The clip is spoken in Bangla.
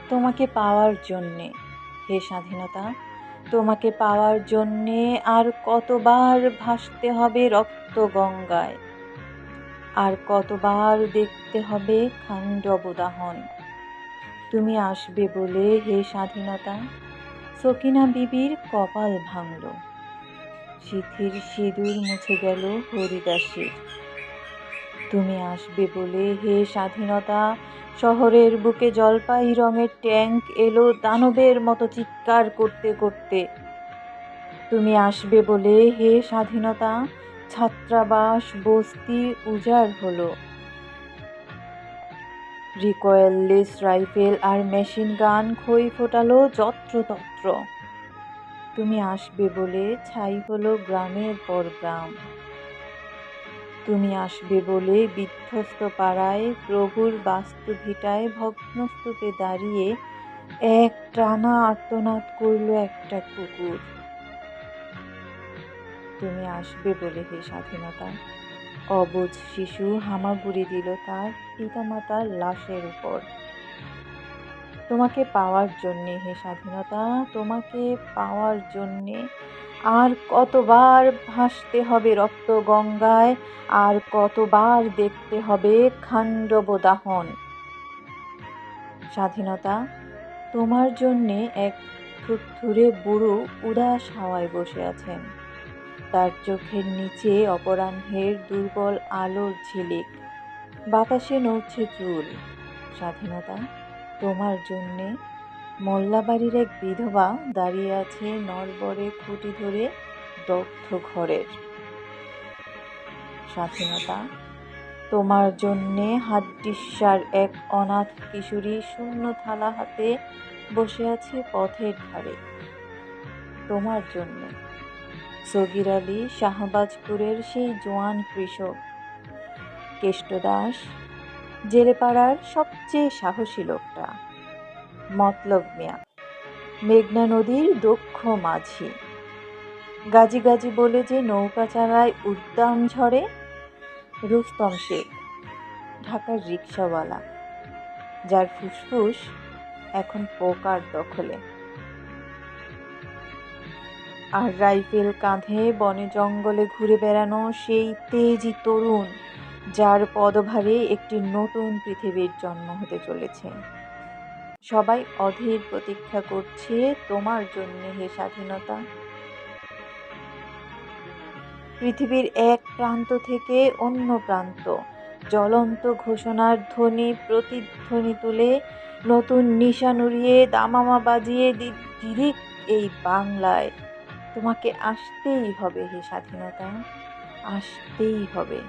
তোমাকে পাওয়ার জন্যে, হে স্বাধীনতা, তোমাকে পাওয়ার জন্যে আর কতবার ভাসতে হবে রক্ত গঙ্গায়, আর কতবার দেখতে হবে খান্ডব দাহন। তুমি আসবে বলে, হে স্বাধীনতা, সকিনা বিবির কপাল ভাঙল, সিথির সিঁদুর মুছে গেল হরিদাসীর। তুমি আসবে বলে, হে স্বাধীনতা, শহরের বুকে জলপাই রঙের ট্যাঙ্ক এলো দানবের মতো চিৎকার করতে করতে। তুমি আসবে বলে, হে স্বাধীনতা, ছাত্রাবাস বস্তি উজাড় হলো, রিকয়েললেস রাইফেল আর মেশিন গান খই ফোটালো যত্রতত্র। তুমি আসবে বলে ছাই হলো গ্রামের পর গ্রাম। তুমি আসবে বলে বিধ্বস্ত পাড়ায় প্রভুর বাস্তু ভিটায় ভগ্নস্তূপে দাঁড়িয়ে এক টানা আর্তনাদ করল একটা কুকুর। তুমি আসবে বলে, হে স্বাধীনতা, অবুঝ শিশু হামাগুড়ি দিল তার পিতামাতার লাশের উপর। তোমাকে পাওয়ার জন্যে, হে স্বাধীনতা, তোমাকে পাওয়ার জন্যে আর কতবার ভাসতে হবে রক্ত গঙ্গায়, আর কতবার দেখতে হবে খান্ডব দাহন। স্বাধীনতা, তোমার জন্যে এক থুরথুরে বুড়ো উদাস হাওয়ায় বসে আছেন, তার চোখের নিচে অপরাহ্নের দুর্বল আলোর ঝিলিক, বাতাসে নড়ছে চুল। স্বাধীনতা, তোমার জন্যে মোল্লাবাড়ির এক বিধবা দাঁড়িয়ে আছে নড়বড়ে খুঁটি ধরে দগ্ধ ঘরের। স্বাধীনতা, তোমার জন্যে হাড্ডিসার এক অনাথ কিশোরী শূন্য থালা হাতে বসে আছে পথের ধারে। তোমার জন্যে সগির আলী শাহবাজপুরের সেই জোয়ান কৃষক, কেষ্টদাস জেলেপাড়ার সবচেয়ে সাহসী লোকটা, মতলব মিয়া মেঘনা নদীর দক্ষ মাঝি, গাজী গাজী বলে যে নৌকা চালায় উদ্দাম ঝড়ে, রুস্তম শেখ ঢাকার রিকশাওয়ালা, যার ফুসফুস এখন পোকার দখলে, আর রাইফেল কাঁধে বনে জঙ্গলে ঘুরে বেড়ানো সেই তেজি তরুণ, যার পদভারে একটি নতুন পৃথিবীর জন্ম হতে চলেছে। সবাই অধীর প্রতীক্ষা করছে তোমার জন্যে, হে স্বাধীনতা। পৃথিবীর এক প্রান্ত থেকে অন্য প্রান্ত জ্বলন্ত ঘোষণার ধ্বনি প্রতিধ্বনি তুলে নতুন নিশান উড়িয়ে দামামা বাজিয়ে দিদিক এই বাংলায় তোমাকে আসতেই হবে, হে স্বাধীনতা, আসতেই হবে।